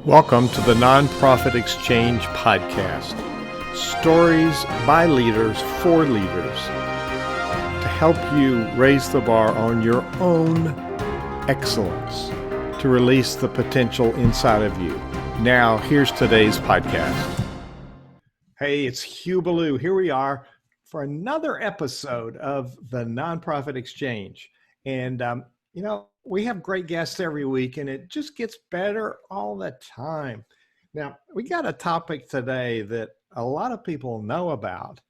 Welcome to the Nonprofit Exchange Podcast. Stories by leaders for leaders to help you raise the bar on your own excellence, to release the potential inside of you. Now, here's today's podcast. Hey, it's Hugh Ballou. Here we are for another episode of the Nonprofit Exchange. And, we have great guests every week, and it just gets better all the time. Now, we got a topic today that a lot of people know about,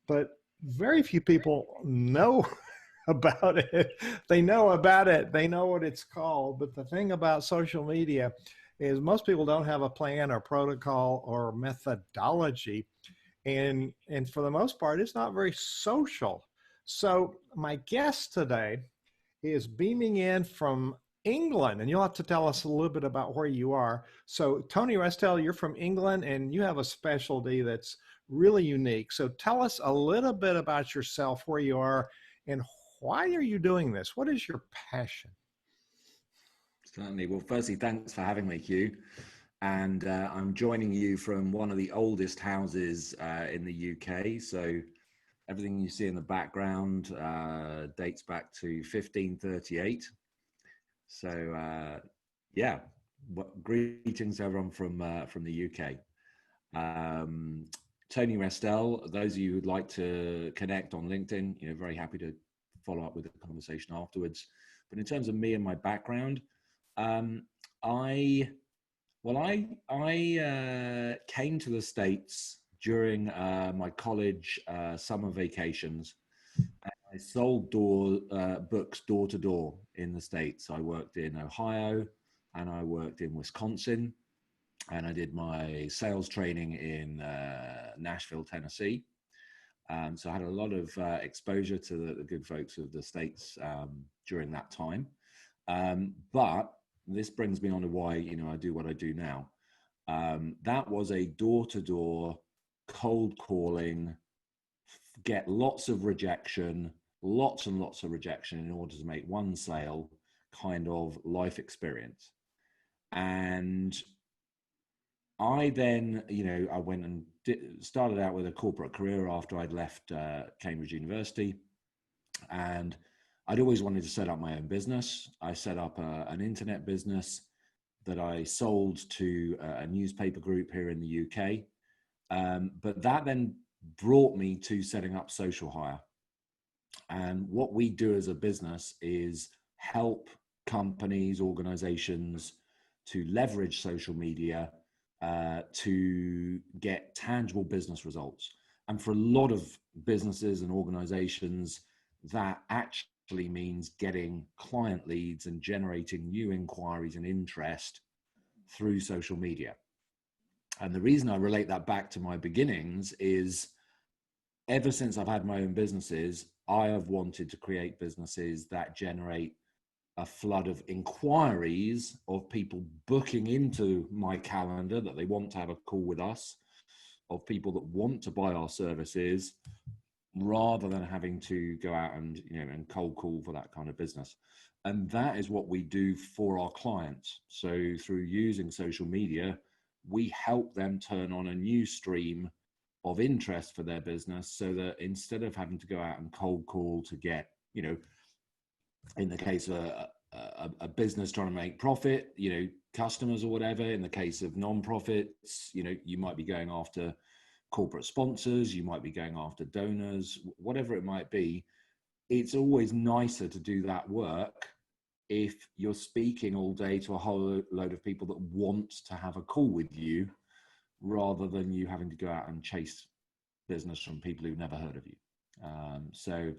but very few people know about it. They know about it. They know what it's called. But the thing about social media is most people don't have a plan or protocol or methodology. And for the most part, it's not very social. So my guest today is beaming in from England, and you'll have to tell us a little bit about where you are. So Tony Restel, you're from England, and you have a specialty that's really unique. So tell us a little bit about yourself, where you are, and why are you doing this? What is your passion? Certainly. Well, firstly, thanks for having me, Hugh. And I'm joining you from one of the oldest houses in the UK. So everything you see in the background dates back to 1538. So greetings everyone from the UK. Tony Restel, those of you who'd like to connect on LinkedIn, very happy to follow up with a conversation afterwards. But in terms of me and my background, I came to the States during my college summer vacations. I sold books door to door in the States. I worked in Ohio and I worked in Wisconsin, and I did my sales training in Nashville, Tennessee. So I had a lot of exposure to the good folks of the States during that time. But this brings me on to why I do what I do now. That was a door-to-door cold calling, get lots and lots of rejection in order to make one sale kind of life experience. And I then, I went and started out with a corporate career after I'd left Cambridge University. And I'd always wanted to set up my own business. I set up an internet business that I sold to a newspaper group here in the UK. But that then brought me to setting up Social Hire. And what we do as a business is help companies, organizations to leverage social media to get tangible business results. And for a lot of businesses and organizations, that actually means getting client leads and generating new inquiries and interest through social media. And the reason I relate that back to my beginnings is ever since I've had my own businesses, I have wanted to create businesses that generate a flood of inquiries of people booking into my calendar that they want to have a call with us, of people that want to buy our services, rather than having to go out and cold call for that kind of business. And that is what we do for our clients. So through using social media, we help them turn on a new stream of interest for their business, so that instead of having to go out and cold call to get, in the case of a business trying to make profit, customers or whatever, in the case of non-profits, you might be going after corporate sponsors, you might be going after donors, whatever it might be. It's always nicer to do that work if you're speaking all day to a whole load of people that want to have a call with you, rather than you having to go out and chase business from people who've never heard of you. So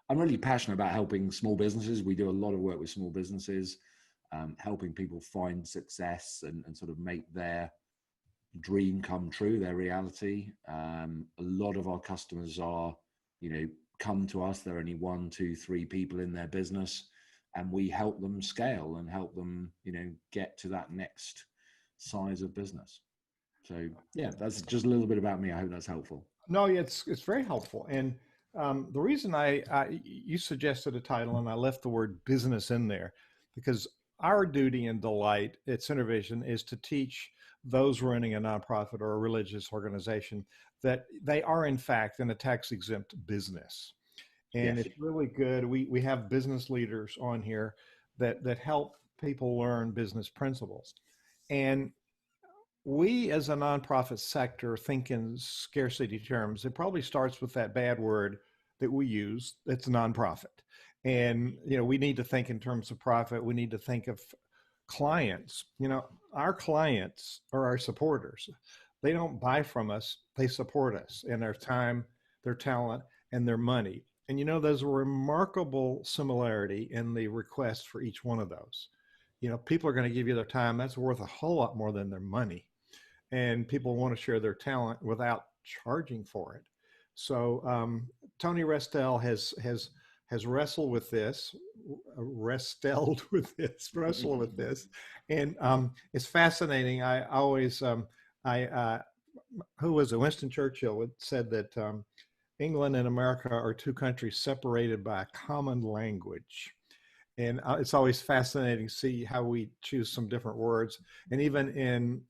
I'm really passionate about helping small businesses. We do a lot of work with small businesses, helping people find success and sort of make their dream come true, their reality. A lot of our customers are, come to us, there are only 1, 2, 3 people in their business, and we help them scale and help them, get to that next size of business. So yeah, that's just a little bit about me. I hope that's helpful. No, it's very helpful. And the reason you suggested a title and I left the word business in there, because our duty and delight at Centervision is to teach those running a nonprofit or a religious organization that they are, in fact, in a tax exempt business. And Yes. it's really good. We have business leaders on here that help people learn business principles. And we as a nonprofit sector think in scarcity terms. It probably starts with that bad word that we use. It's nonprofit. And, we need to think in terms of profit. We need to think of clients. Our clients are our supporters. They don't buy from us, they support us in their time, their talent, and their money. And there's a remarkable similarity in the request for each one of those. People are going to give you their time. That's worth a whole lot more than their money. And people want to share their talent without charging for it. So Tony Restel has wrestled with this, wrestled with this, and it's fascinating. I always, who was it? Winston Churchill said that England and America are two countries separated by a common language. And it's always fascinating to see how we choose some different words. And even in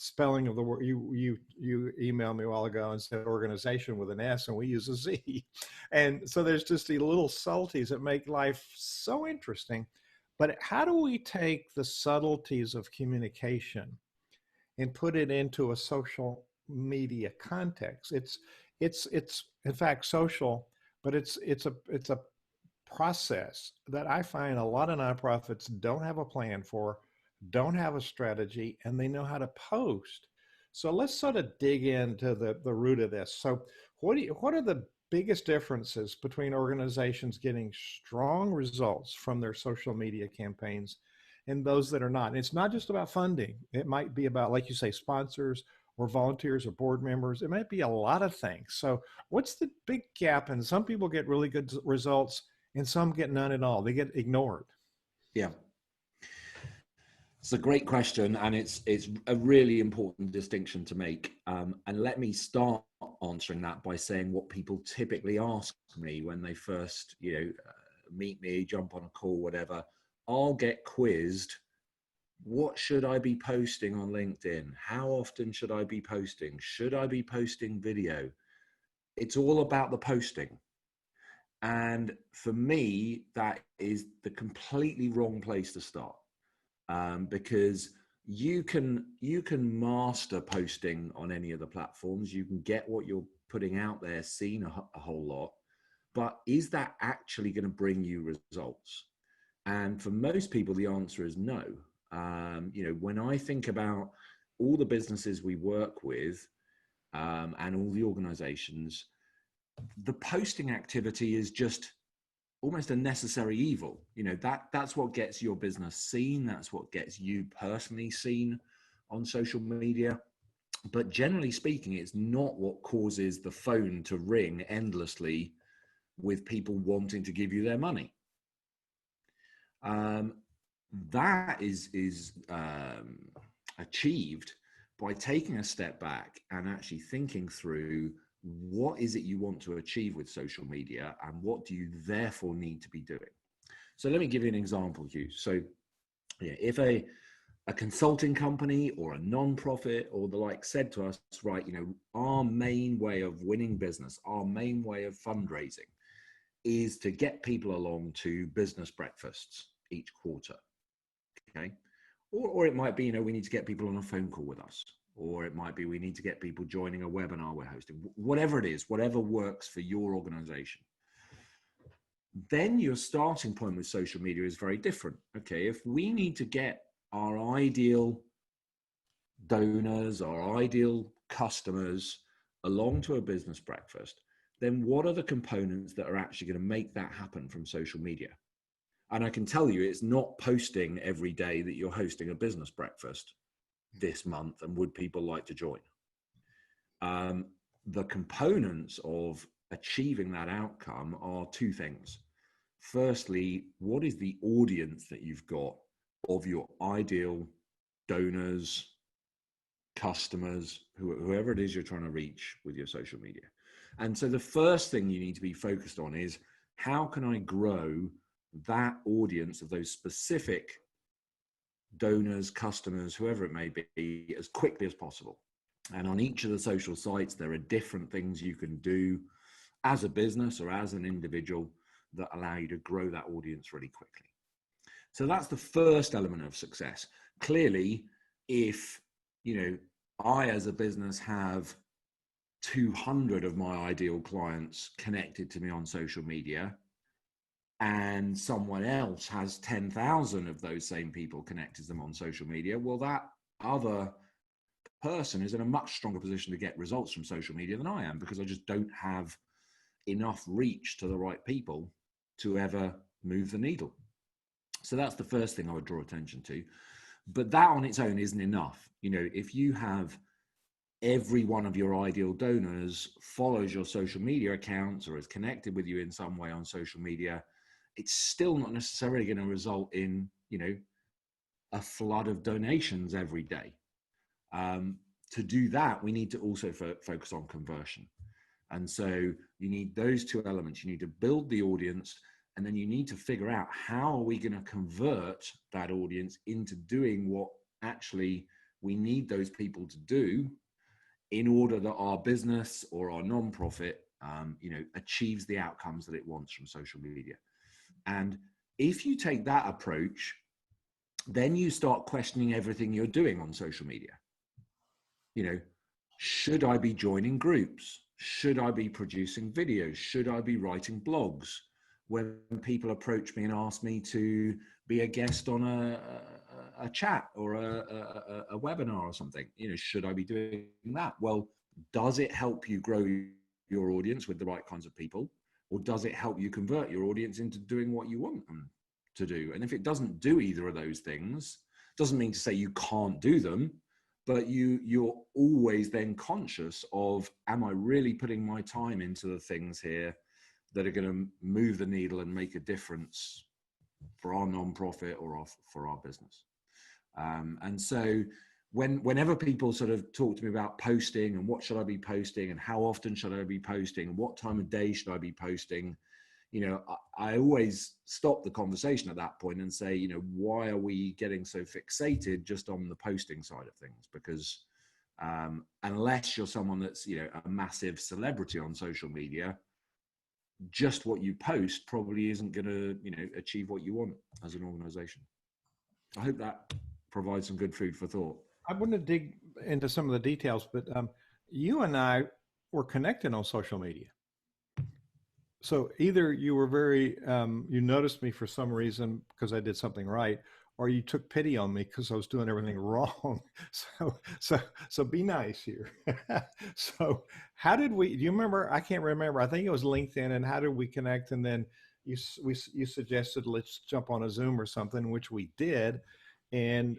spelling of the word, you emailed me a while ago and said organization with an S, and we use a Z. And so there's just the little subtleties that make life so interesting. But how do we take the subtleties of communication and put it into a social media context? It's in fact social, but it's a process that I find a lot of nonprofits don't have a plan for, don't have a strategy, and they know how to post. So let's sort of dig into the root of this. So what are the biggest differences between organizations getting strong results from their social media campaigns and those that are not? And it's not just about funding. It might be about, like you say, sponsors or volunteers or board members. It might be a lot of things. So what's the big gap? And some people get really good results and some get none at all. They get ignored. Yeah. It's a great question, and it's a really important distinction to make. And let me start answering that by saying what people typically ask me when they first, meet me, jump on a call, whatever. I'll get quizzed. What should I be posting on LinkedIn? How often should I be posting? Should I be posting video? It's all about the posting. And for me, that is the completely wrong place to start, because you can master posting on any of the platforms. You can get what you're putting out there seen a whole lot, but is that actually going to bring you results? And for most people, the answer is no. When I think about all the businesses we work with and all the organizations, the posting activity is just almost a necessary evil. That's what gets your business seen. That's what gets you personally seen on social media. But generally speaking, it's not what causes the phone to ring endlessly with people wanting to give you their money. That is achieved by taking a step back and actually thinking through, what is it you want to achieve with social media, and what do you therefore need to be doing? So let me give you an example, Hugh. So if a consulting company or a non-profit or the like said to us, right, our main way of winning business, our main way of fundraising is to get people along to business breakfasts each quarter. Okay. Or it might be, we need to get people on a phone call with us. Or it might be we need to get people joining a webinar we're hosting. Whatever it is, whatever works for your organization. Then your starting point with social media is very different. Okay, if we need to get our ideal donors, our ideal customers along to a business breakfast, then what are the components that are actually going to make that happen from social media? And I can tell you, it's not posting every day that you're hosting a business breakfast this month and would people like to join. The components of achieving that outcome are two things. Firstly, what is the audience that you've got of your ideal donors, customers, whoever it is you're trying to reach with your social media? And so the first thing you need to be focused on is, how can I grow that audience of those specific donors, customers, whoever it may be, as quickly as possible. And on each of the social sites, there are different things you can do as a business or as an individual that allow you to grow that audience really quickly. So that's the first element of success. Clearly, if, I as a business have 200 of my ideal clients connected to me on social media, and someone else has 10,000 of those same people connected to them on social media, well, that other person is in a much stronger position to get results from social media than I am, because I just don't have enough reach to the right people to ever move the needle. So that's the first thing I would draw attention to. But that on its own isn't enough. If you have every one of your ideal donors follows your social media accounts or is connected with you in some way on social media, it's still not necessarily going to result in, a flood of donations every day. To do that, we need to also focus on conversion. And so you need those two elements. You need to build the audience, and then you need to figure out how are we going to convert that audience into doing what actually we need those people to do in order that our business or our nonprofit, achieves the outcomes that it wants from social media. And if you take that approach, then you start questioning everything you're doing on social media. Should I be joining groups? Should I be producing videos? Should I be writing blogs? When people approach me and ask me to be a guest on a chat or a webinar or something, should I be doing that? Well, does it help you grow your audience with the right kinds of people? Or does it help you convert your audience into doing what you want them to do? And if it doesn't do either of those things, doesn't mean to say you can't do them, but you're always then conscious of, am I really putting my time into the things here that are going to move the needle and make a difference for our nonprofit or for our business? And so whenever people sort of talk to me about posting and what should I be posting and how often should I be posting and what time of day should I be posting, I always stop the conversation at that point and say, why are we getting so fixated just on the posting side of things? Because unless you're someone that's, a massive celebrity on social media, just what you post probably isn't going to, achieve what you want as an organization. I hope that provides some good food for thought. I want to dig into some of the details, but you and I were connected on social media. So either you were you noticed me for some reason because I did something right, or you took pity on me because I was doing everything wrong. So be nice here. So how did do you remember? I can't remember. I think it was LinkedIn. And how did we connect? And then you suggested, let's jump on a Zoom or something, which we did. And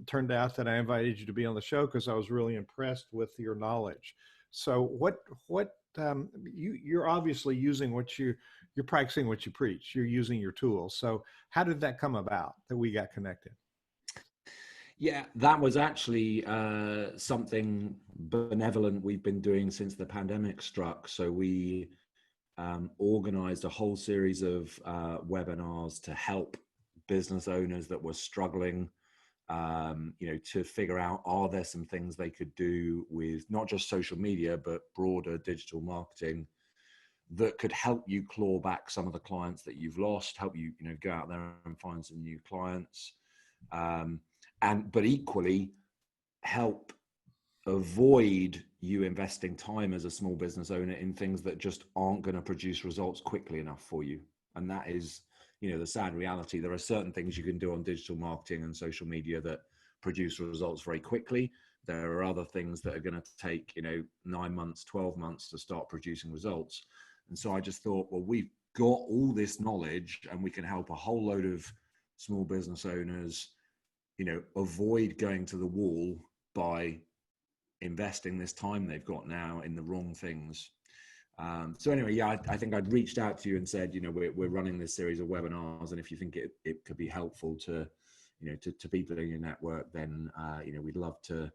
turned out that I invited you to be on the show because I was really impressed with your knowledge. So you're obviously using you're practicing what you preach. You're using your tools. So how did that come about that we got connected? Yeah, that was actually something benevolent we've been doing since the pandemic struck. So we organized a whole series of webinars to help business owners that were struggling, to figure out, are there some things they could do with not just social media, but broader digital marketing that could help you claw back some of the clients that you've lost, help you, go out there and find some new clients, but equally help avoid you investing time as a small business owner in things that just aren't going to produce results quickly enough for you. And that is, the sad reality. There are certain things you can do on digital marketing and social media that produce results very quickly. There are other things that are going to take, 9 months, 12 months to start producing results. And so I just thought, well, we've got all this knowledge and we can help a whole load of small business owners, avoid going to the wall by investing this time they've got now in the wrong things. So anyway, yeah, I think I'd reached out to you and said, we're running this series of webinars, and if you think it could be helpful to people in your network, then we'd love to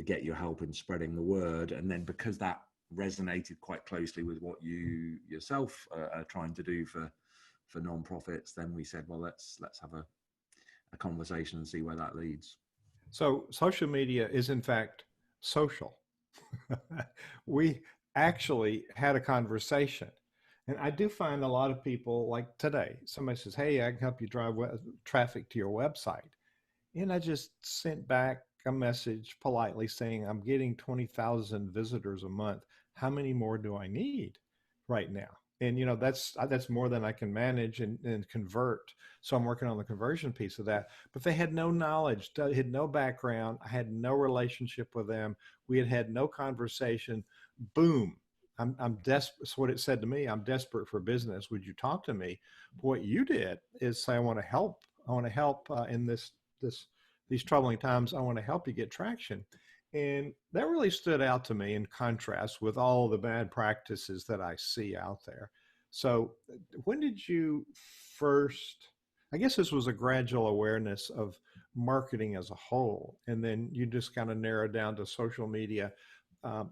get your help in spreading the word. And then because that resonated quite closely with what you yourself are trying to do for nonprofits, then we said, well, let's have a conversation and see where that leads. So social media is in fact social. We actually had a conversation. And I do find a lot of people like today, somebody says, "Hey, I can help you drive traffic to your website." And I just sent back a message politely saying, "I'm getting 20,000 visitors a month. How many more do I need right now?" And that's more than I can manage and convert. So I'm working on the conversion piece of that. But they had no knowledge, they had no background. I had no relationship with them. We had had no conversation. Boom. I'm desperate. That's what it said to me. I'm desperate for business. Would you talk to me? What you did is say, "I want to help. I want to help in this these troubling times. I want to help you get traction." And that really stood out to me in contrast with all the bad practices that I see out there. So, when did you first? I guess this was a gradual awareness of marketing as a whole, and then you just kind of narrowed down to social media.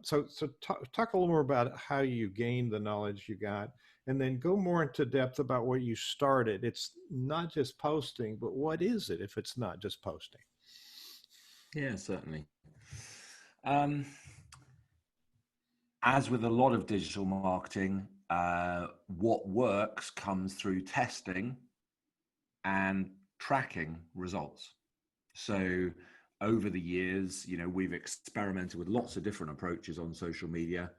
So talk a little more about how you gained the knowledge you got, and then go more into depth about what you started. It's not just posting, but what is it if it's not just posting? Yeah, certainly. Um, as with a lot of digital marketing, what works comes through testing and tracking results. So over the years, we've experimented with lots of different approaches on social media,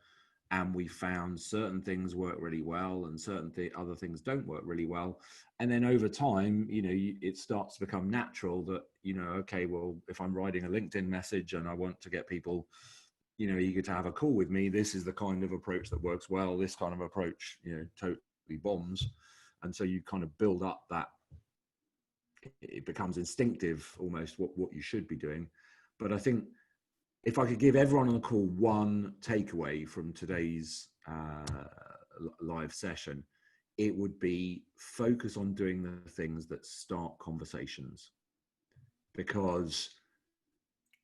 and we found certain things work really well and certain other things don't work really well. And then over time, it starts to become natural that, okay, well, if I'm writing a LinkedIn message and I want to get people, eager to have a call with me, this is the kind of approach that works well. This kind of approach, totally bombs. And so you kind of build up that, it becomes instinctive almost what you should be doing. But I think if I could give everyone on the call one takeaway from today's live session, it would be focus on doing the things that start conversations, because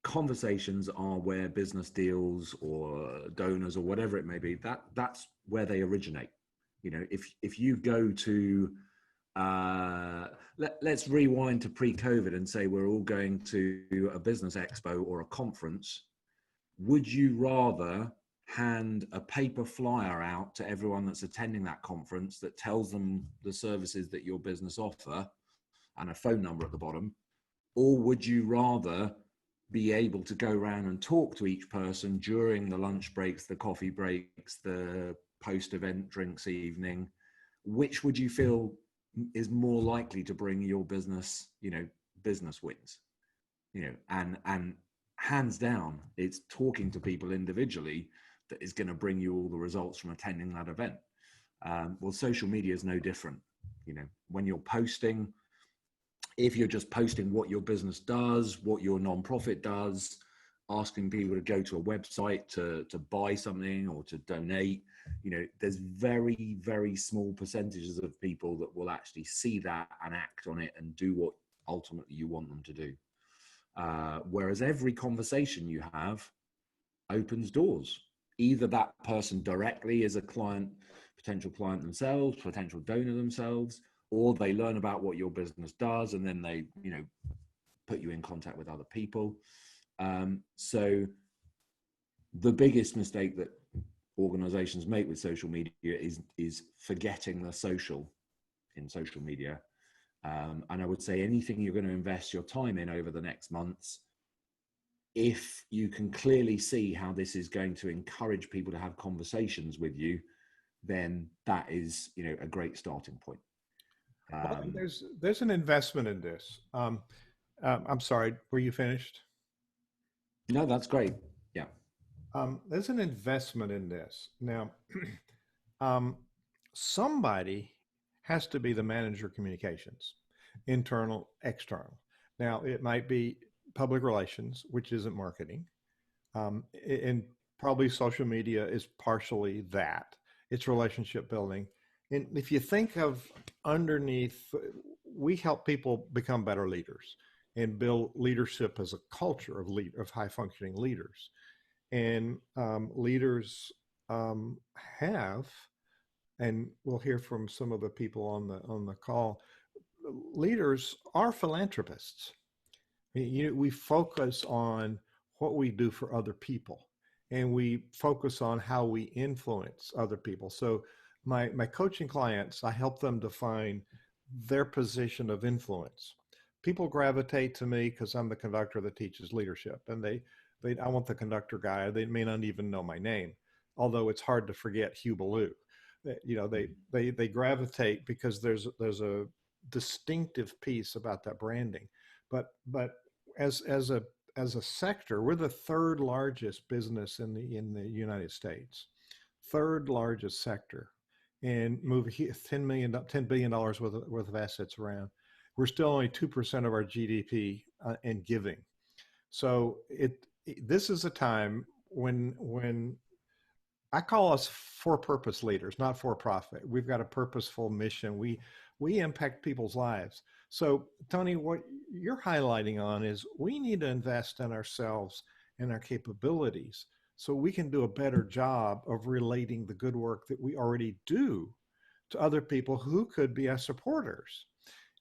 conversations are where business deals or donors or whatever it may be, that's where they originate. If you go to let's rewind to pre-COVID and say we're all going to a business expo or a conference, would you rather hand a paper flyer out to everyone that's attending that conference that tells them the services that your business offer and a phone number at the bottom? Or would you rather be able to go around and talk to each person during the lunch breaks, the coffee breaks, the post-event drinks evening? Which would you feel is more likely to bring your business, business wins? And hands down, it's talking to people individually that is going to bring you all the results from attending that event. Well, social media is no different. When you're posting, if you're just posting what your business does, what your nonprofit does, asking people to go to a website to buy something or to donate, there's very, very small percentages of people that will actually see that and act on it and do what ultimately you want them to do. Whereas every conversation you have opens doors. Either that person directly is a client, potential client themselves, potential donor themselves, or they learn about what your business does and then they, put you in contact with other people. So the biggest mistake that organizations make with social media is forgetting the social in social media. And I would say anything you're going to invest your time in over the next months, if you can clearly see how this is going to encourage people to have conversations with you, then that is, a great starting point. Well, there's an investment in this. I'm sorry, were you finished? No, that's great. Yeah. There's an investment in this. Now, um, somebody has to be the manager of communications, internal, external. Now, it might be public relations, which isn't marketing, and probably social media is partially that. It's relationship building. And if you think of underneath, we help people become better leaders and build leadership as a culture of high functioning leaders. And leaders have, and we'll hear from some of the people on the call, leaders are philanthropists. We focus on what we do for other people, and we focus on how we influence other people. So my coaching clients, I help them define their position of influence. People gravitate to me because I'm the conductor that teaches leadership, and they I want the conductor guy. They may not even know my name, although it's hard to forget Hugh Ballou. They gravitate because there's a distinctive piece about that branding. But as a sector, we're the third largest business in the United States, third largest sector, and move $10 billion worth of assets around. We're still only 2% of our GDP in giving. So this is a time when I call us for-purpose leaders, not for-profit. We've got a purposeful mission. We impact people's lives. So, Tony, what you're highlighting on is we need to invest in ourselves and our capabilities so we can do a better job of relating the good work that we already do to other people who could be our supporters.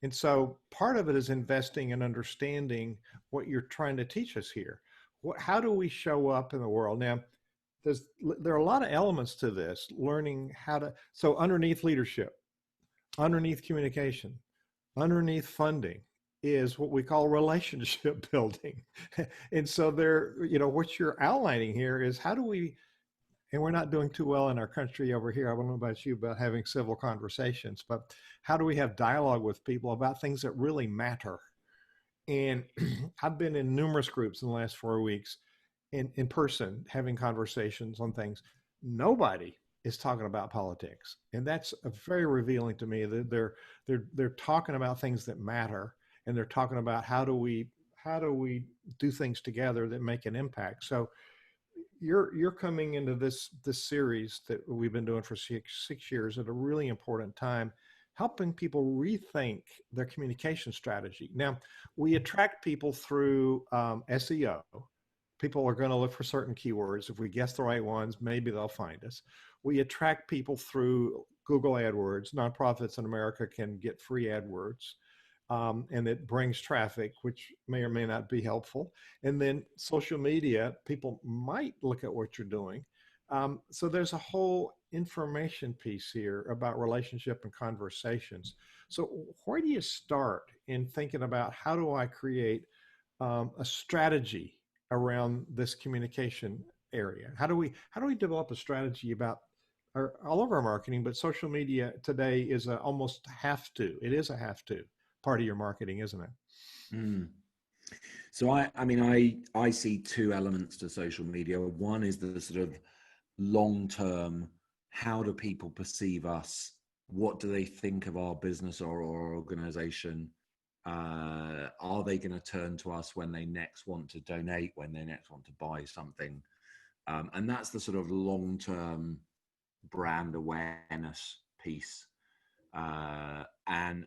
And so part of it is investing and understanding what you're trying to teach us here. How do we show up in the world? Now, there are a lot of elements to this, learning how to, so underneath leadership, underneath communication, underneath funding is what we call relationship building. And so what you're outlining here is how do we, and we're not doing too well in our country over here. I don't know about you about having civil conversations, but how do we have dialogue with people about things that really matter? And I've been in numerous groups in the last 4 weeks in person having conversations on things. Nobody is talking about politics, and that's very revealing to me that they're talking about things that matter, and they're talking about how do we do things together that make an impact. So you're coming into this series that we've been doing for six years at a really important time, helping people rethink their communication strategy. Now, we attract people through SEO. People are going to look for certain keywords. If we guess the right ones, maybe they'll find us. We attract people through Google AdWords. Nonprofits in America can get free AdWords, and it brings traffic, which may or may not be helpful. And then social media, people might look at what you're doing. So there's a whole information piece here about relationship and conversations. So where do you start in thinking about how do I create a strategy around this communication area? How do we develop a strategy about all of our marketing, but social media today is almost have to. It is a have to part of your marketing, isn't it? Mm. So I see two elements to social media. One is the sort of long-term, how do people perceive us? What do they think of our business or our organization? Are they going to turn to us when they next want to donate, when they next want to buy something? And that's the sort of long-term brand awareness piece. And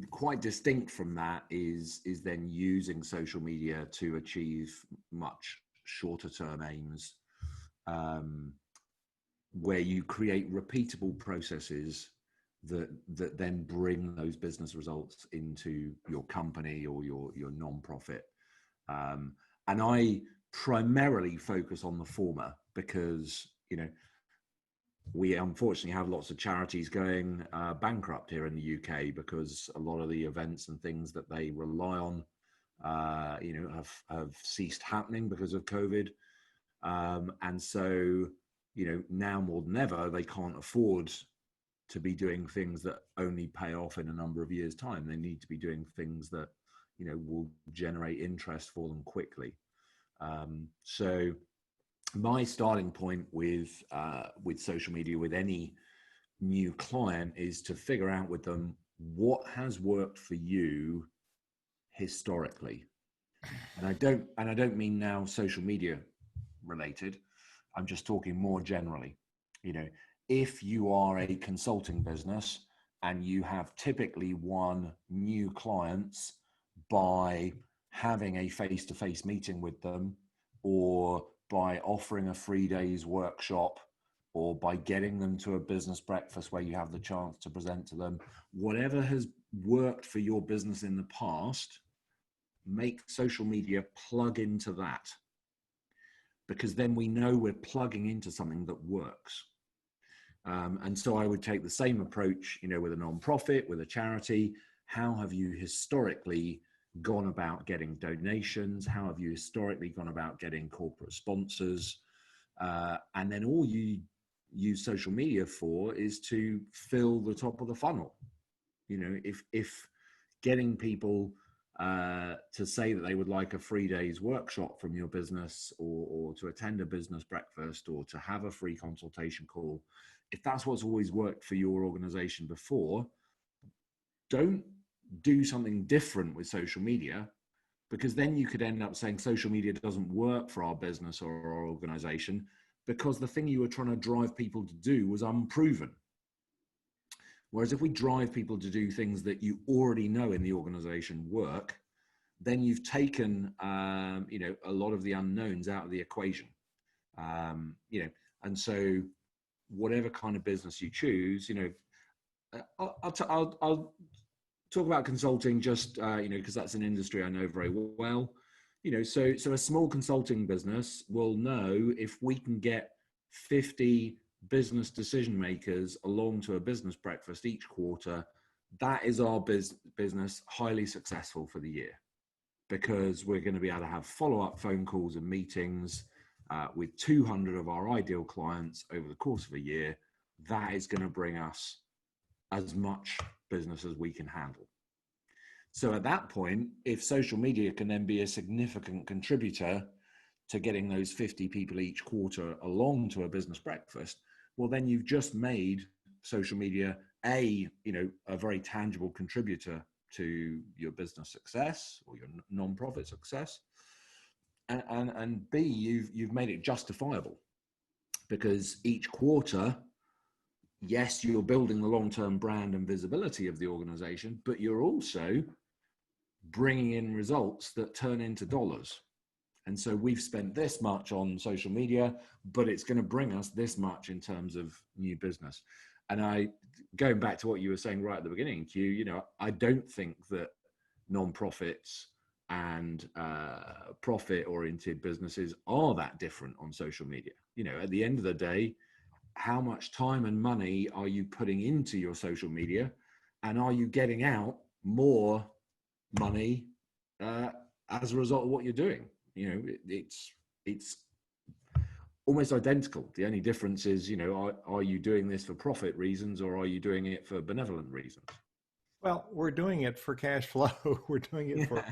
quite distinct from that is then using social media to achieve much shorter term aims, where you create repeatable processes that then bring those business results into your company or your nonprofit. And I primarily focus on the former because, we unfortunately have lots of charities going bankrupt here in the UK because a lot of the events and things that they rely on, have ceased happening because of COVID. And so, now more than ever, they can't afford to be doing things that only pay off in a number of years' time. They need to be doing things that, will generate interest for them quickly. So my starting point with social media, with any new client, is to figure out with them what has worked for you historically. And I don't mean now social media related. I'm just talking more generally. If you are a consulting business and you have typically won new clients by having a face-to-face meeting with them, or by offering a 3 days workshop, or by getting them to a business breakfast where you have the chance to present to them, whatever has worked for your business in the past, make social media plug into that, because then we know we're plugging into something that works. And so I would take the same approach, with a nonprofit, with a charity. How have you historically gone about getting donations? How have you historically gone about getting corporate sponsors? And then all you use social media for is to fill the top of the funnel. If getting people to say that they would like a 3 days workshop from your business, or to attend a business breakfast, or to have a free consultation call, if that's what's always worked for your organization before, don't do something different with social media, because then you could end up saying social media doesn't work for our business or our organization because the thing you were trying to drive people to do was unproven. Whereas if we drive people to do things that you already know in the organization work, then you've taken, a lot of the unknowns out of the equation. And so whatever kind of business you choose, I'll talk about consulting just, because that's an industry I know very well. So a small consulting business will know if we can get 50 business decision makers along to a business breakfast each quarter, that is our business highly successful for the year, because we're going to be able to have follow-up phone calls and meetings with 200 of our ideal clients over the course of a year. That is going to bring us as much business as we can handle. So at that point, if social media can then be a significant contributor to getting those 50 people each quarter along to a business breakfast, well, then you've just made social media a very tangible contributor to your business success or your nonprofit success, and B, you've made it justifiable, because each quarter, yes, you're building the long-term brand and visibility of the organization, but you're also bringing in results that turn into dollars. And so we've spent this much on social media, but it's going to bring us this much in terms of new business. And going back to what you were saying right at the beginning, Q, I don't think that nonprofits and profit-oriented businesses are that different on social media. At the end of the day, how much time and money are you putting into your social media, and are you getting out more money as a result of what you're doing? It's almost identical. The only difference is, are you doing this for profit reasons, or are you doing it for benevolent reasons? Well, we're doing it for cash flow. We're doing it for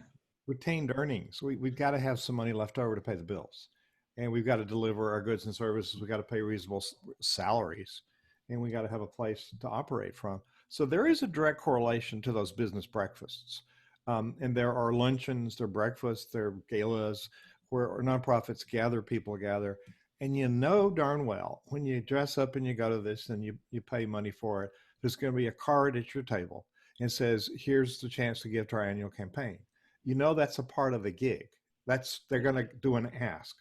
retained earnings. We've got to have some money left over to pay the bills, and we've got to deliver our goods and services. We've got to pay reasonable salaries, and we got to have a place to operate from. So there is a direct correlation to those business breakfasts. And there are luncheons, there are breakfasts, there are galas where nonprofits people gather. And darn well, when you dress up and you go to this and you pay money for it, there's going to be a card at your table and says, here's the chance to give to our annual campaign. That's a part of the gig. They're going to do an ask.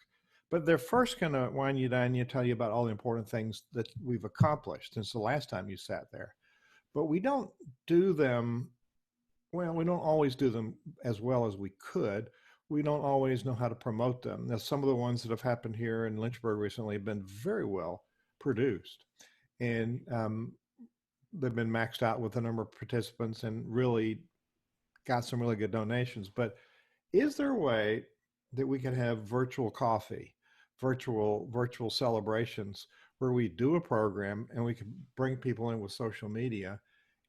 But they're first going to wind you down and tell you about all the important things that we've accomplished since the last time you sat there. But we don't do them. Well, we don't always do them as well as we could. We don't always know how to promote them. Now, some of the ones that have happened here in Lynchburg recently have been very well produced. And they've been maxed out with the number of participants and really got some really good donations. But is there a way that we can have virtual coffee, virtual celebrations, where we do a program and we can bring people in with social media?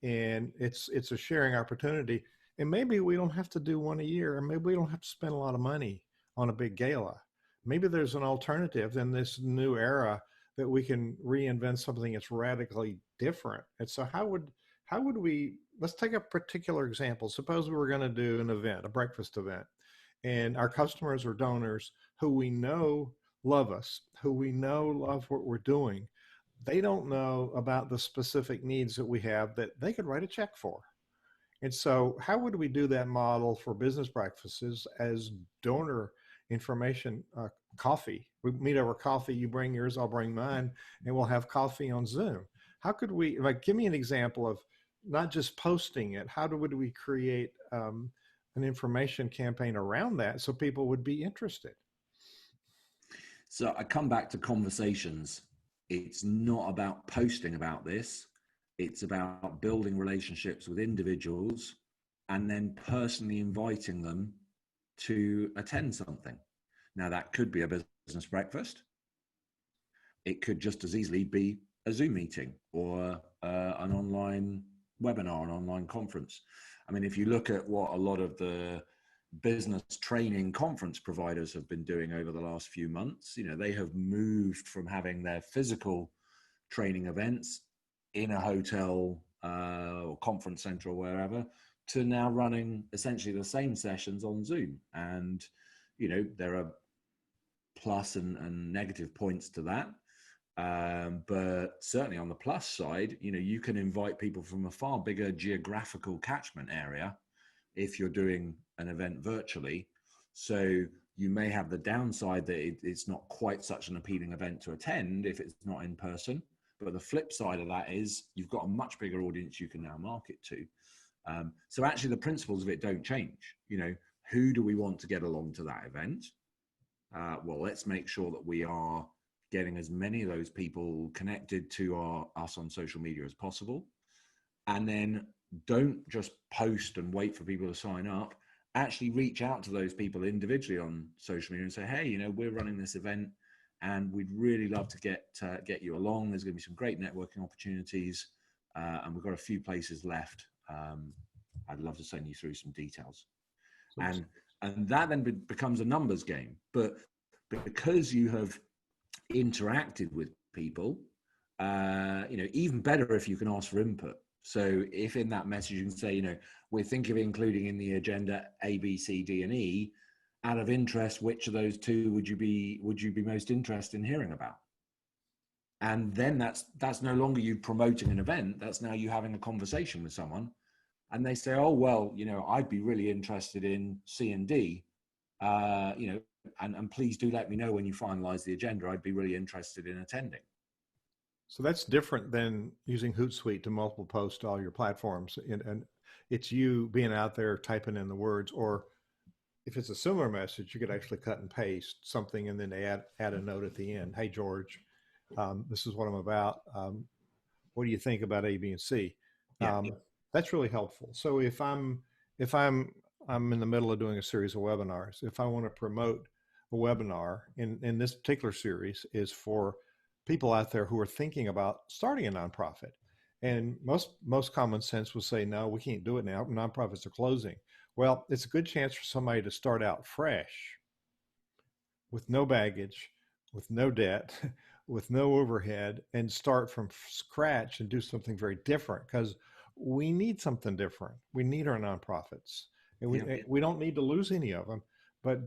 And it's a sharing opportunity. And maybe we don't have to do one a year, or maybe we don't have to spend a lot of money on a big gala. Maybe there's an alternative in this new era that we can reinvent something that's radically different. And so how would we, let's take a particular example. Suppose we were going to do an event, a breakfast event, and our customers or donors who we know love us, who we know love what we're doing, they don't know about the specific needs that we have that they could write a check for. And so how would we do that model for business breakfasts as donor information coffee? We meet over coffee, you bring yours, I'll bring mine, and we'll have coffee on Zoom. How could we, give me an example of, not just posting it? How would we create an information campaign around that so people would be interested? So I come back to conversations. It's not about posting about this. It's about building relationships with individuals and then personally inviting them to attend something. Now, that could be a business breakfast. It could just as easily be a Zoom meeting or an online webinar, an online conference. I mean, if you look at what a lot of the business training conference providers have been doing over the last few months, they have moved from having their physical training events in a hotel or conference center or wherever to now running essentially the same sessions on Zoom. And, there are plus and negative points to that. But certainly on the plus side, you can invite people from a far bigger geographical catchment area if you're doing an event virtually. So you may have the downside that it's not quite such an appealing event to attend if it's not in person. But the flip side of that is you've got a much bigger audience you can now market to. So actually the principles of it don't change. Who do we want to get along to that event? Well, let's make sure that we are getting as many of those people connected to us on social media as possible. And then don't just post and wait for people to sign up. Actually reach out to those people individually on social media and say, hey, we're running this event and we'd really love to get you along. There's going to be some great networking opportunities and we've got a few places left. I'd love to send you through some details. And that then becomes a numbers game. But because you have interacted with people, even better if you can ask for input. So if in that message you can say, we're thinking of including in the agenda A, B, C, D, and E, out of interest, which of those two would you be most interested in hearing about? And then that's no longer you promoting an event. That's now you having a conversation with someone. And they say, oh, well, I'd be really interested in C and D, and please do let me know when you finalize the agenda. I'd be really interested in attending. So that's different than using Hootsuite to multiple post to all your platforms. And it's you being out there typing in the words, or if it's a similar message, you could actually cut and paste something and then add a note at the end. Hey, George, this is what I'm about. What do you think about A, B, and C? Yeah. That's really helpful. So if I'm in the middle of doing a series of webinars, if I want to promote a webinar in this particular series is for people out there who are thinking about starting a nonprofit. And most common sense will say, no, we can't do it now. Nonprofits are closing. Well, it's a good chance for somebody to start out fresh with no baggage, with no debt, with no overhead, and start from scratch and do something very different, because we need something different. We need our nonprofits, and we don't need to lose any of them. But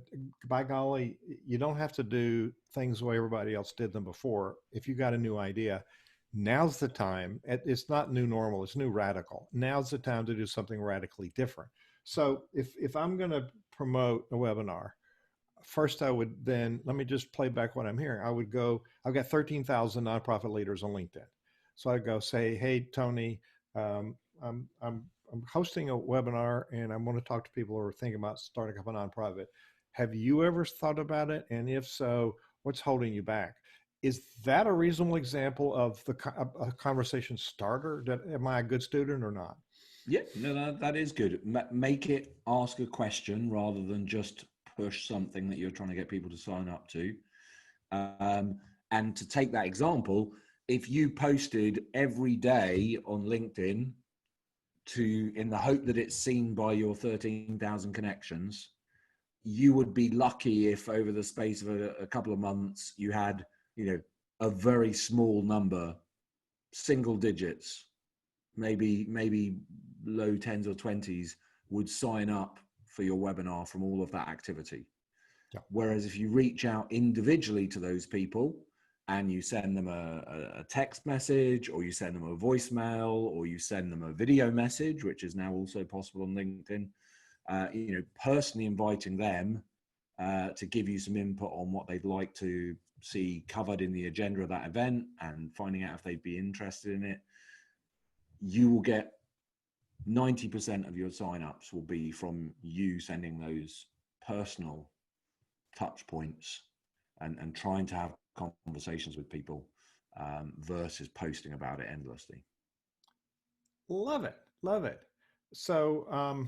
by golly, you don't have to do things the way everybody else did them before. If you got a new idea, now's the time. It's not new normal, it's new radical. Now's the time to do something radically different. So if I'm going to promote a webinar, first I would then, let me just play back what I'm hearing. I would go, I've got 13,000 nonprofit leaders on LinkedIn. So I'd go say, hey, Tony, I'm hosting a webinar and I want to talk to people who are thinking about starting up a nonprofit. Have you ever thought about it? And if so, what's holding you back? Is that a reasonable example of a conversation starter? Am I a good student or not? Yeah, no, that is good. Make it ask a question rather than just push something that you're trying to get people to sign up to. And to take that example, if you posted every day on LinkedIn in the hope that it's seen by your 13,000 connections, you would be lucky if over the space of a couple of months you had, a very small number, single digits, maybe low 10s or 20s would sign up for your webinar from all of that activity. Yeah. Whereas if you reach out individually to those people and you send them a text message, or you send them a voicemail, or you send them a video message, which is now also possible on LinkedIn, personally inviting them to give you some input on what they'd like to see covered in the agenda of that event and finding out if they'd be interested in it, you will get 90% of your signups will be from you sending those personal touch points and trying to have conversations with people versus posting about it endlessly. Love it. Love it. So,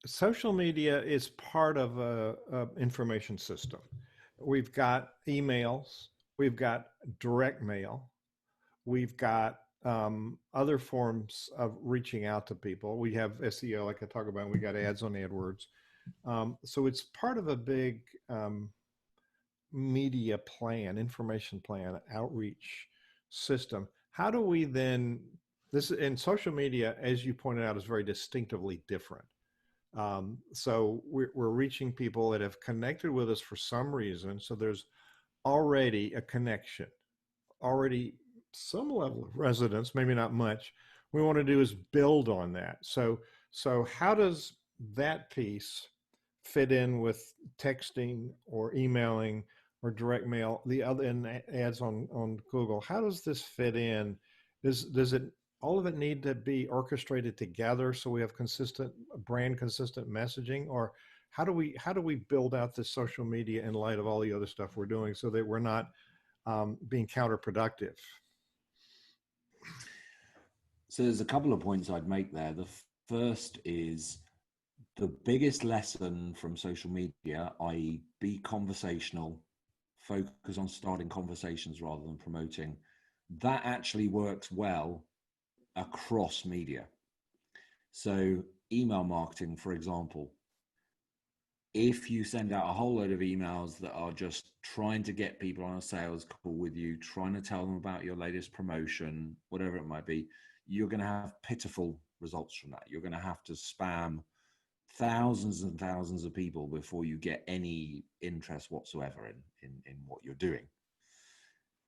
social media is part of a information system. We've got emails, we've got direct mail, we've got other forms of reaching out to people. We have SEO, like I talk about, we got ads on AdWords. So it's part of a big media plan, information plan, outreach system. How do we then, this in social media, as you pointed out, is very distinctively different. So we're reaching people that have connected with us for some reason. So there's already a connection, already some level of resonance, maybe not much. What we want to do is build on that. So how does that piece fit in with texting or emailing or direct mail, the other and ads on Google? How does this fit in? Does it all of it need to be orchestrated together so we have consistent brand, consistent messaging, or how do we build out this social media in light of all the other stuff we're doing so that we're not being counterproductive? So there's a couple of points I'd make there. The first is the biggest lesson from social media, i.e. be conversational, focus on starting conversations rather than promoting. That actually works well across media. So email marketing, for example, if you send out a whole load of emails that are just trying to get people on a sales call with you, trying to tell them about your latest promotion, whatever it might be, you're going to have pitiful results from that. You're going to have to spam thousands and thousands of people before you get any interest whatsoever in what you're doing.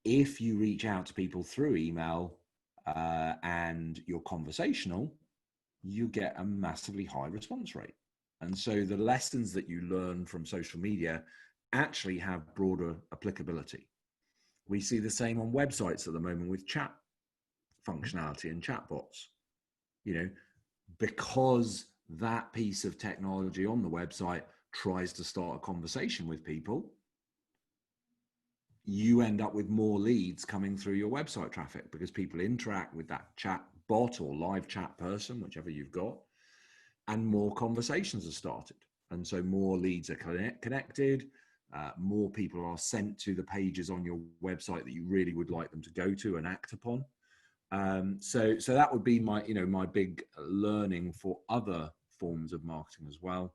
If you reach out to people through email and you're conversational, you get a massively high response rate. And so the lessons that you learn from social media actually have broader applicability. We see the same on websites at the moment with chat functionality and chatbots. You know, because that piece of technology on the website tries to start a conversation with people, you end up with more leads coming through your website traffic because people interact with that chat bot or live chat person, whichever you've got, and more conversations are started. And so more leads are connected, more people are sent to the pages on your website that you really would like them to go to and act upon. So that would be my big learning for other forms of marketing as well.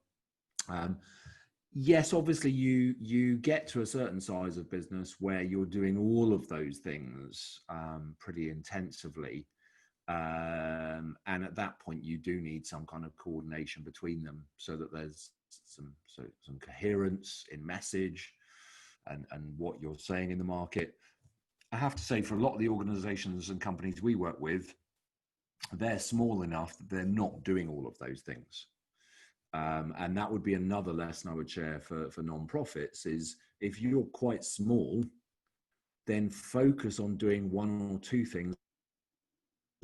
Yes, obviously you get to a certain size of business where you're doing all of those things pretty intensively. And at that point, you do need some kind of coordination between them so that there's some coherence in message and what you're saying in the market. I have to say, for a lot of the organizations and companies we work with, they're small enough that they're not doing all of those things. And that would be another lesson I would share for nonprofits is if you're quite small, then focus on doing one or two things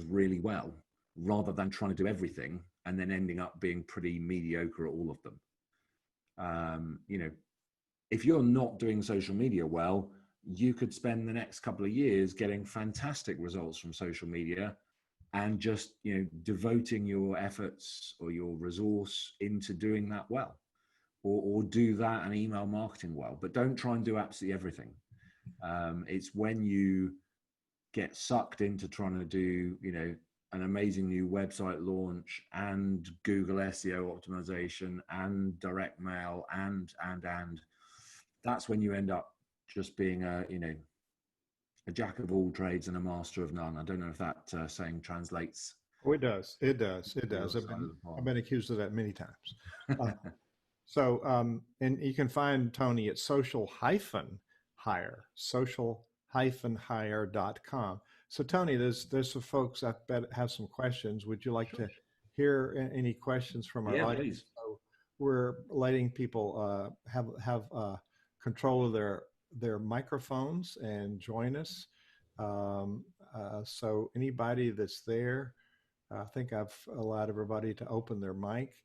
really well, rather than trying to do everything and then ending up being pretty mediocre at all of them. If you're not doing social media well, you could spend the next couple of years getting fantastic results from social media and just devoting your efforts or your resource into doing that well, or do that and email marketing well, but don't try and do absolutely everything. It's when you get sucked into trying to do an amazing new website launch and Google SEO optimization and direct mail and that's when you end up just being a jack of all trades and a master of none. I don't know if that saying translates. Oh, it does. It does. It does. I've been accused of that many times. And you can find Tony at social-hire.com. So Tony, there's some folks I bet have some questions. Would you like to hear any questions from our audience? Please. So we're letting people have control of their microphones and join us. So anybody that's there, I think I've allowed everybody to open their mic.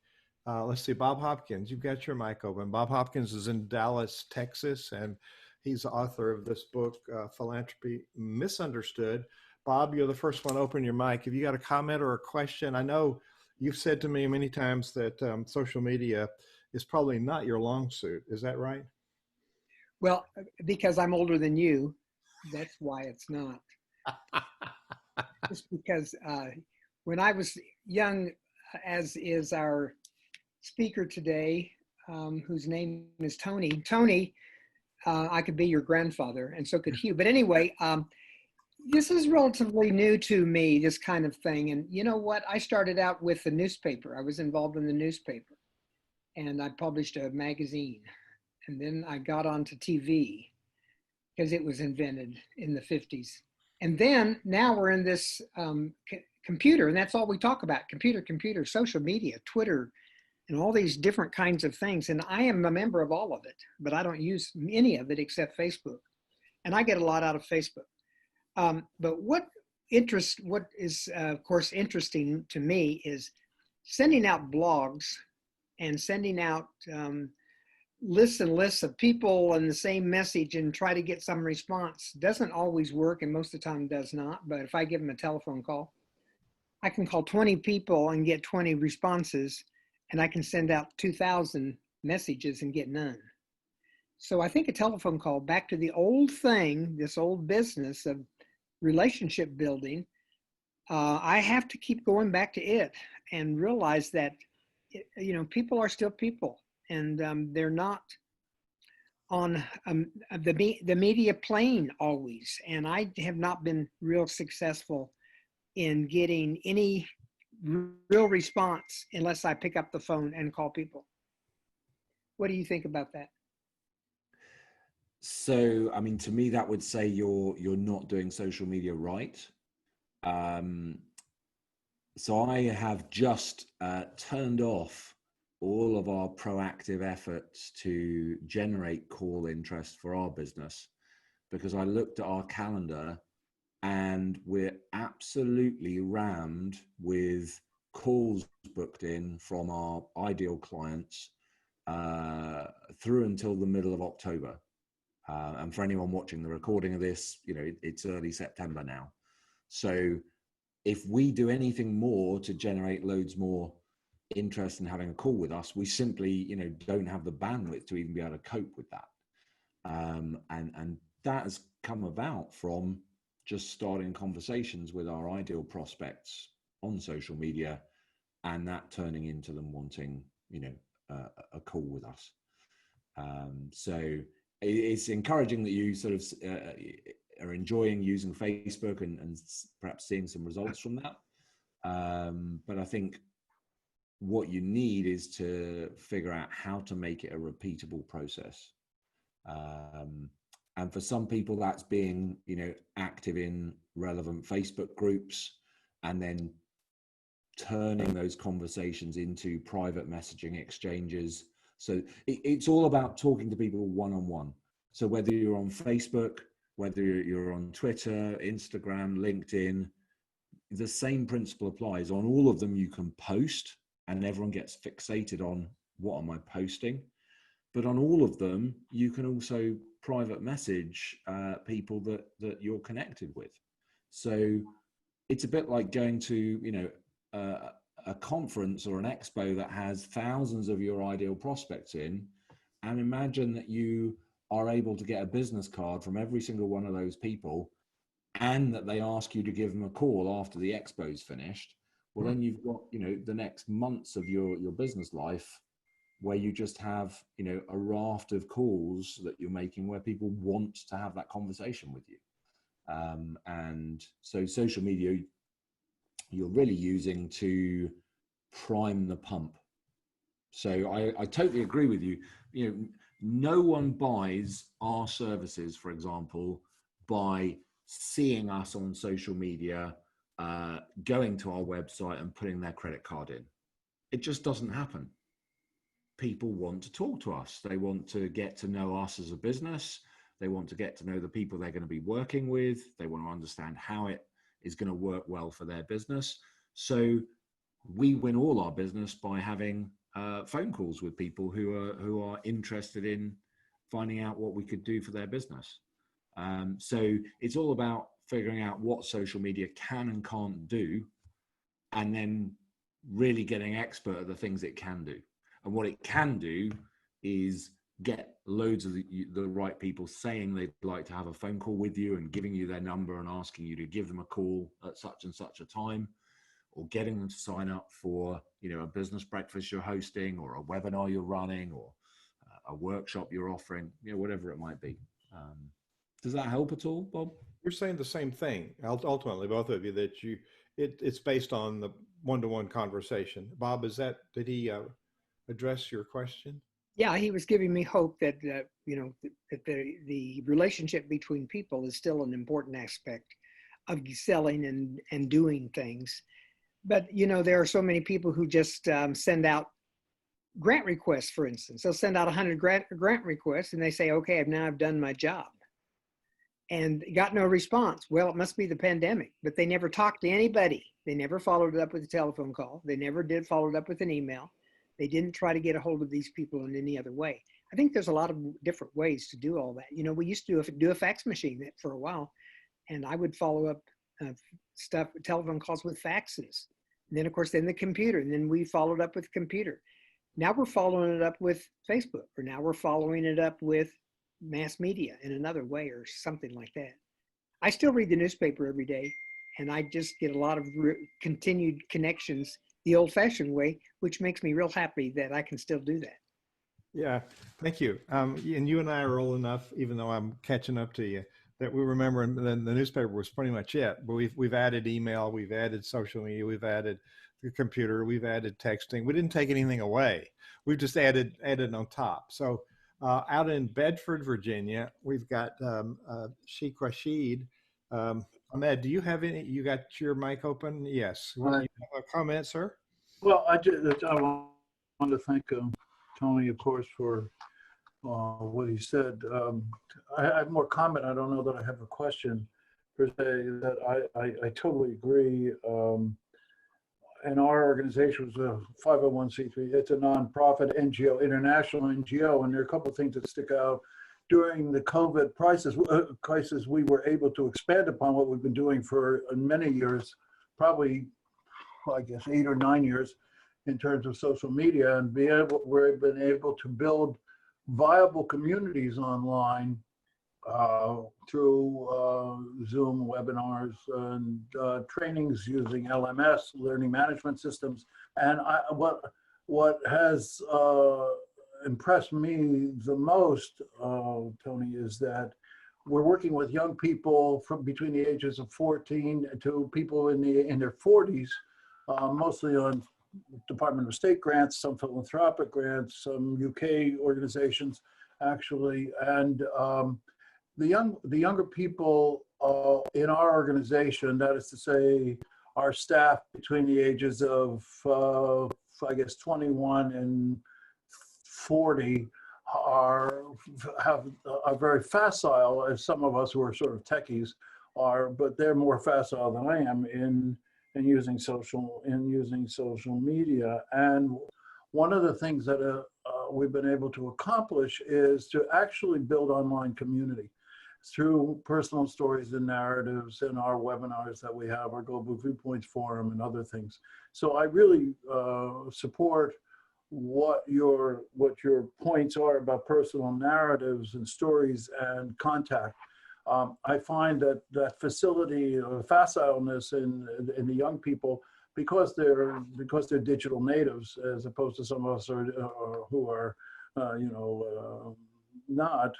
Let's see, Bob Hopkins, you've got your mic open. Bob Hopkins is in Dallas, Texas, and he's the author of this book, Philanthropy Misunderstood. Bob, you're the first one to open your mic. Have you got a comment or a question? I know you've said to me many times that social media is probably not your long suit. Is that right? Well, because I'm older than you, that's why it's not. Just because when I was young, as is our speaker today, whose name is Tony. Tony, I could be your grandfather, and so could Hugh. But anyway, this is relatively new to me, this kind of thing. And you know what? I started out with the newspaper. I was involved in the newspaper, and I published a magazine. And then I got onto TV because it was invented in the 50s. And then now we're in this computer, and that's all we talk about, computer, social media, Twitter, and all these different kinds of things. And I am a member of all of it, but I don't use any of it except Facebook. And I get a lot out of Facebook. But what is, of course, interesting to me is sending out blogs and sending out lists and lists of people and the same message and try to get some response doesn't always work, and most of the time does not. But if I give them a telephone call, I can call 20 people and get 20 responses, and I can send out 2,000 messages and get none. So I think a telephone call, back to the old thing, this old business of relationship building, I have to keep going back to it and realize that, you know, people are still people, and they're not on the media plane always. And I have not been real successful in getting any real response unless I pick up the phone and call people. What do you think about that? So, I mean, to me, that would say you're not doing social media right. So I have just turned off all of our proactive efforts to generate call interest for our business, because I looked at our calendar and we're absolutely rammed with calls booked in from our ideal clients through until the middle of October. And for anyone watching the recording of this, you know, it's early September now. So if we do anything more to generate loads more interest in having a call with us, we simply, you know, don't have the bandwidth to even be able to cope with that. And that has come about from just starting conversations with our ideal prospects on social media, and that turning into them wanting, you know, a call with us. So it's encouraging that you sort of are enjoying using Facebook and perhaps seeing some results from that. But I think what you need is to figure out how to make it a repeatable process. And for some people, that's being, you know, active in relevant Facebook groups and then turning those conversations into private messaging exchanges. So it's all about talking to people one-on-one. So whether you're on Facebook, whether you're on Twitter, Instagram, LinkedIn, the same principle applies. On all of them, you can post, and everyone gets fixated on what am I posting. But on all of them, you can also private message people that you're connected with. So it's a bit like going to, you know, a conference or an expo that has thousands of your ideal prospects in, and imagine that you are able to get a business card from every single one of those people, and that they ask you to give them a call after the expo's finished. Well, then you've got, you know, the next months of your business life where you just have, you know, a raft of calls that you're making where people want to have that conversation with you. And so social media, you're really using to prime the pump. So I totally agree with you. You know, no one buys our services, for example, by seeing us on social media, going to our website and putting their credit card in. It just doesn't happen. People want to talk to us. They want to get to know us as a business. They want to get to know the people they're going to be working with. They want to understand how it is going to work well for their business. So we win all our business by having phone calls with people who are interested in finding out what we could do for their business. So it's all about figuring out what social media can and can't do, and then really getting expert at the things it can do. And what it can do is get loads of the right people saying they'd like to have a phone call with you and giving you their number and asking you to give them a call at such and such a time, or getting them to sign up for, a business breakfast you're hosting, or a webinar you're running, or a workshop you're offering, whatever it might be. Does that help at all, Bob? You're saying the same thing, ultimately, both of you, that it's based on the one-to-one conversation. Bob, did he address your question? Yeah, he was giving me hope that that the relationship between people is still an important aspect of selling and doing things. But there are so many people who just send out grant requests, for instance. They'll send out 100 grant requests, and they say, "Okay, now I've done my job," and got no response. Well, it must be the pandemic. But they never talked to anybody. They never followed it up with a telephone call. They never did follow it up with an email. They didn't try to get a hold of these people in any other way. I think there's a lot of different ways to do all that. We used to do a fax machine for a while, and I would follow up telephone calls with faxes. And then, of course, the computer, and then we followed up with computer. Now we're following it up with Facebook, or now we're following it up with mass media in another way, or something like that. I still read the newspaper every day, and I just get a lot of continued connections the old-fashioned way, which makes me real happy that I can still do that. Yeah, thank you. And you and I are old enough, even though I'm catching up to you, that we remember the newspaper was pretty much it. But we've added email, we've added social media, we've added the computer, we've added texting. We didn't take anything away. We've just added on top. So out in Bedford, Virginia, we've got Sheikh Rashid. Ahmed, do you have any? You got your mic open? Yes. You have a comment, sir? Well, I want to thank Tony, of course, for what he said. I have more comment. I don't know that I have a question per se. That I totally agree. And our organization was a 501c3. It's a nonprofit NGO, international NGO, and there are a couple of things that stick out. During the COVID crisis, we were able to expand upon what we've been doing for many years, probably, I guess, 8 or 9 years, in terms of social media, and we've been able to build viable communities online through Zoom webinars and trainings using LMS, learning management systems. And what has impressed me the most, Tony, is that we're working with young people from between the ages of 14 to people in their 40s, mostly on Department of State grants, some philanthropic grants, some UK organizations, actually, and the younger people in our organization, that is to say, our staff between the ages of I guess 21 and 40 are very facile, as some of us who are sort of techies are, but they're more facile than I am in using social media. And one of the things that we've been able to accomplish is to actually build online community through personal stories and narratives in our webinars that we have, our Global Viewpoints Forum and other things. So I really support what your points are about personal narratives and stories and contact. I find that facility or facileness in the young people, because they're digital natives, as opposed to some of us who are not,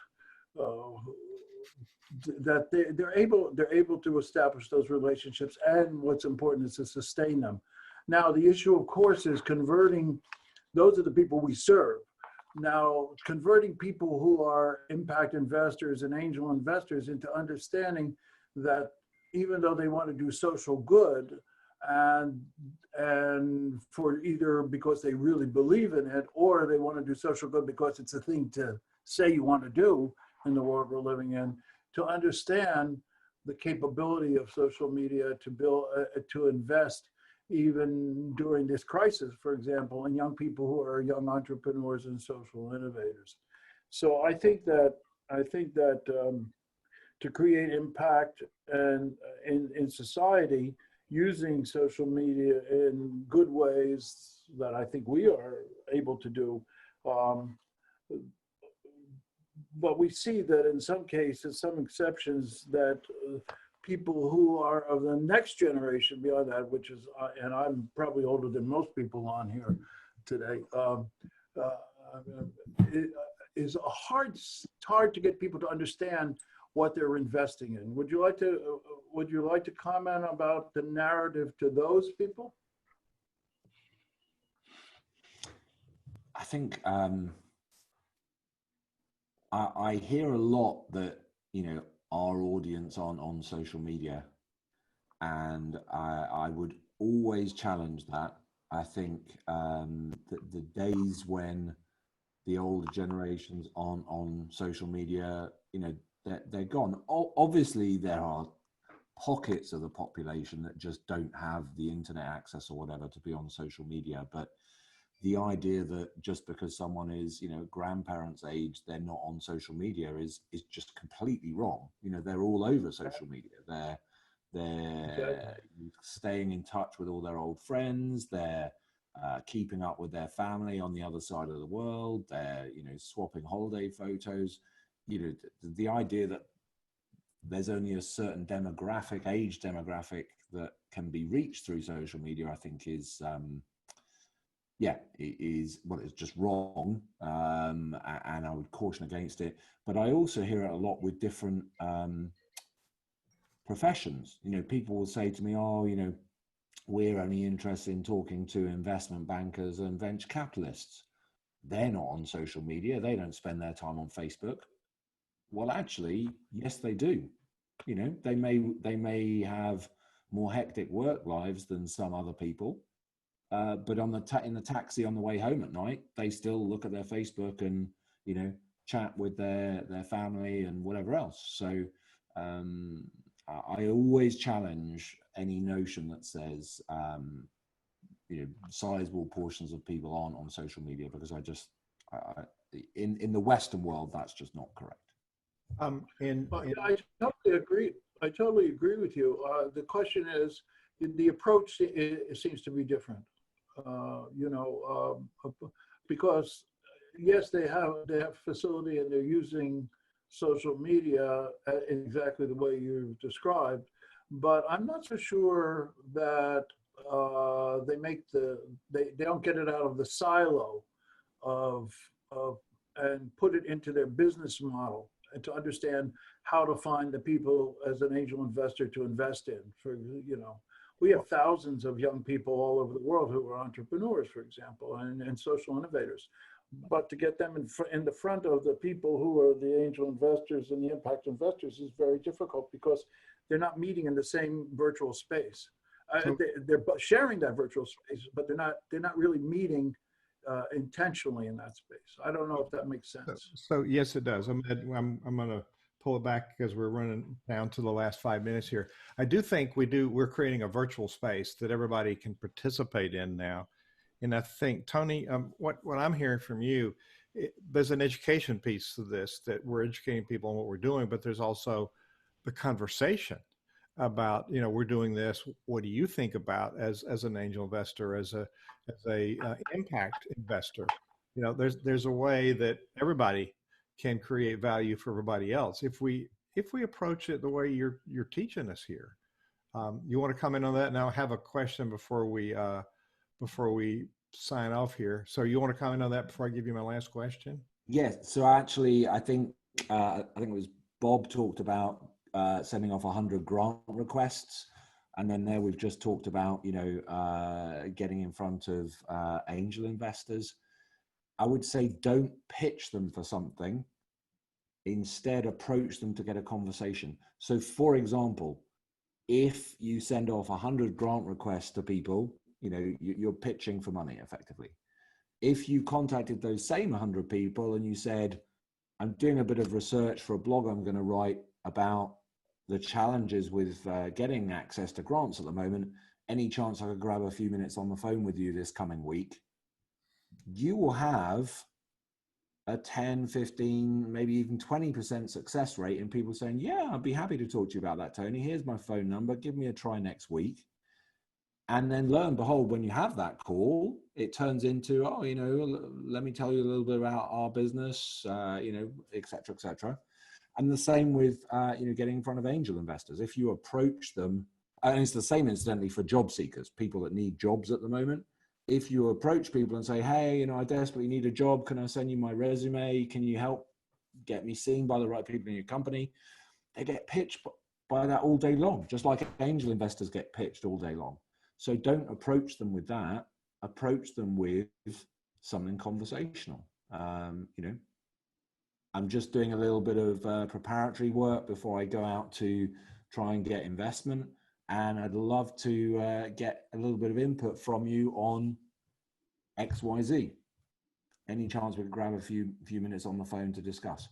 that they're able to establish those relationships, and what's important is to sustain them. Now, the issue, of course, is converting. Those are the people we serve. Now, converting people who are impact investors and angel investors into understanding that even though they want to do social good, and for either because they really believe in it, or they want to do social good because it's a thing to say you want to do in the world we're living in, to understand the capability of social media to build, to invest even during this crisis, for example, in young people who are young entrepreneurs and social innovators. So I think that to create impact and in society, using social media in good ways that I think we are able to do. But we see that in some cases, some exceptions, that people who are of the next generation beyond that, which is, and I'm probably older than most people on here today, it is hard to get people to understand what they're investing in. Would you like to comment about the narrative to those people? I think I hear a lot that, you know, our audience on social media, and I would always challenge that. I think that the days when the older generations on social media, you know, they're gone. Obviously, there are pockets of the population that just don't have the internet access or whatever to be on social media. But the idea that just because someone is, you know, grandparents' age, they're not on social media is just completely wrong. You know, they're all over social media. They're staying in touch with all their old friends. They're keeping up with their family on the other side of the world. They're, you know, swapping holiday photos. You know, the idea that there's only a certain age demographic that can be reached through social media, I think is, it's just wrong. And I would caution against it. But I also hear it a lot with different professions. You know, people will say to me, oh, you know, we're only interested in talking to investment bankers and venture capitalists. They're not on social media. They don't spend their time on Facebook. Well, actually, yes, they do. You know, they may have more hectic work lives than some other people, but in the taxi on the way home at night, they still look at their Facebook and, you know, chat with their family and whatever else. So I always challenge any notion that says, you know, sizable portions of people aren't on social media, because in the Western world, that's just not correct. I totally agree. I totally agree with you. The question is, the approach seems to be different. You know, because yes, they have facility and they're using social media in exactly the way you described, but I'm not so sure that they don't get it out of the silo of and put it into their business model, and to understand how to find the people as an angel investor to invest in. For, you know, we have thousands of young people all over the world who are entrepreneurs, for example, and social innovators. But to get them in the front of the people who are the angel investors and the impact investors is very difficult, because they're not meeting in the same virtual space. They're sharing that virtual space, but they're not really meeting intentionally in that space. I don't know if that makes sense. So yes, it does. I'm going to pull it back because we're running down to the last 5 minutes here. I do think we're creating a virtual space that everybody can participate in now. And I think, Tony, what I'm hearing from you, there's an education piece to this, that we're educating people on what we're doing, but there's also the conversation about, you know, we're doing this. What do you think about as an angel investor, as a impact investor? You know, there's a way that everybody can create value for everybody else if we approach it the way you're teaching us here. You want to comment on that? Now I have a question before we sign off here. So you want to comment on that before I give you my last question? Yes. So actually, I think it was Bob talked about sending off 100 grant requests, and then there we've just talked about, you know, getting in front of angel investors. I would say don't pitch them for something. Instead, approach them to get a conversation. So, for example, if you send off 100 grant requests to people, you know, you're pitching for money effectively. If you contacted those same 100 people and you said, I'm doing a bit of research for a blog I'm going to write about the challenges with getting access to grants at the moment, any chance I could grab a few minutes on the phone with you this coming week, you will have a 10, 15, maybe even 20% success rate in people saying, yeah, I'd be happy to talk to you about that, Tony. Here's my phone number. Give me a try next week. And then lo and behold, when you have that call, it turns into, oh, let me tell you a little bit about our business, et cetera, et cetera. And the same with, getting in front of angel investors. If you approach them, and it's the same incidentally for job seekers, people that need jobs at the moment. If you approach people and say, hey, I desperately need a job. Can I send you my resume? Can you help get me seen by the right people in your company? They get pitched by that all day long, just like angel investors get pitched all day long. So don't approach them with that. Approach them with something conversational. I'm just doing a little bit of preparatory work before I go out to try and get investment. And I'd love to get a little bit of input from you on XYZ. Any chance we could grab a few minutes on the phone to discuss?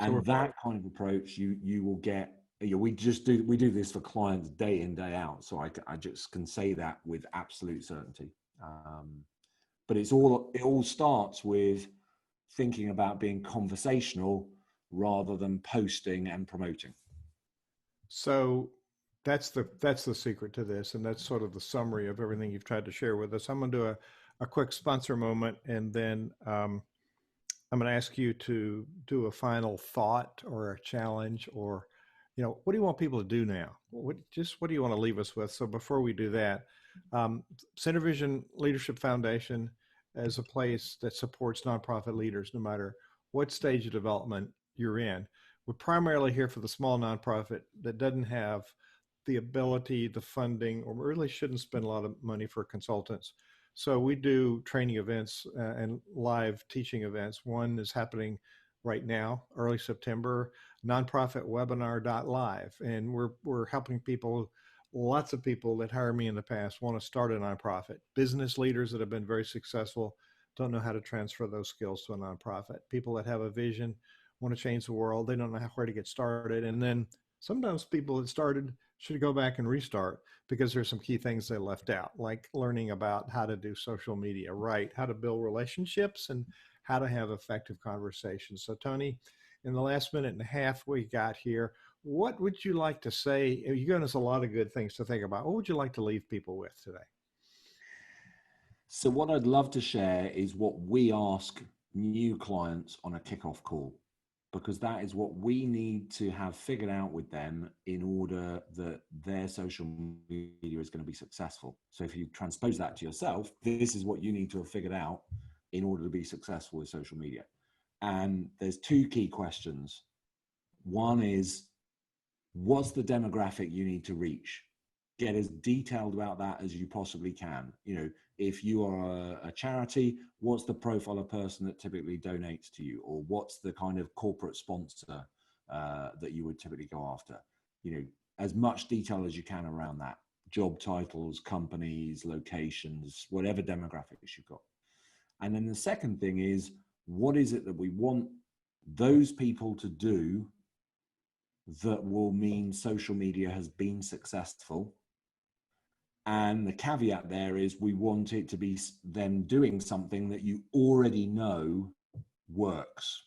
And that kind of approach, you will get. We do this for clients day in, day out. So I just can say that with absolute certainty. But it all starts with thinking about being conversational rather than posting and promoting. So that's the secret to this, and that's sort of the summary of everything you've tried to share with us. I'm going to do a quick sponsor moment, and then I'm going to ask you to do a final thought or a challenge, or what do you want people to do now? What do you want to leave us with? So before we do that, Center Vision Leadership Foundation is a place that supports nonprofit leaders no matter what stage of development you're in. We're primarily here for the small nonprofit that doesn't have the ability, the funding, or really shouldn't spend a lot of money for consultants. So we do training events and live teaching events. One is happening right now, early September, nonprofitwebinar.live. And we're helping people, lots of people that hire me in the past want to start a nonprofit. Business leaders that have been very successful don't know how to transfer those skills to a nonprofit. People that have a vision, want to change the world, they don't know where to get started. And then sometimes people that started should go back and restart because there's some key things they left out, like learning about how to do social media right, how to build relationships, and how to have effective conversations. So Tony, in the last minute and a half we got here, what would you like to say? You've given us a lot of good things to think about. What would you like to leave people with today? So what I'd love to share is what we ask new clients on a kickoff call, because that is what we need to have figured out with them in order that their social media is going to be successful. So if you transpose that to yourself, this is what you need to have figured out in order to be successful with social media. And there's two key questions. One is, what's the demographic you need to reach? Get as detailed about that as you possibly can. If you are a charity, what's the profile of person that typically donates to you? Or what's the kind of corporate sponsor that you would typically go after? As much detail as you can around that. Job titles, companies, locations, whatever demographics you've got. And then the second thing is, what is it that we want those people to do that will mean social media has been successful? And the caveat there is we want it to be them doing something that you already know works.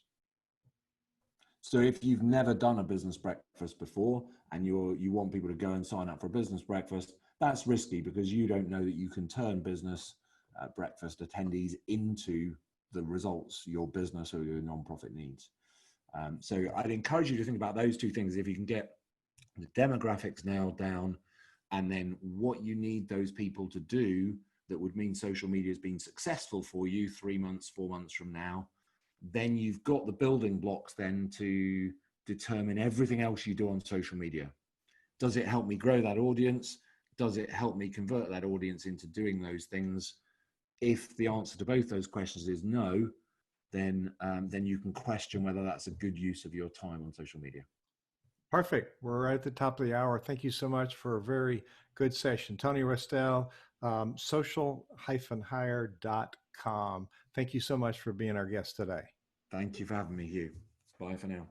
So if you've never done a business breakfast before and you want people to go and sign up for a business breakfast, that's risky because you don't know that you can turn business breakfast attendees into the results your business or your nonprofit needs. So I'd encourage you to think about those two things. If you can get the demographics nailed down, and then what you need those people to do that would mean social media has been successful for you 3 months, 4 months from now, then you've got the building blocks then to determine everything else you do on social media. Does it help me grow that audience? Does it help me convert that audience into doing those things? If the answer to both those questions is no, then you can question whether that's a good use of your time on social media. Perfect. We're right at the top of the hour. Thank you so much for a very good session. Tony Restel, social-hire.com. Thank you so much for being our guest today. Thank you for having me, Hugh. Bye for now.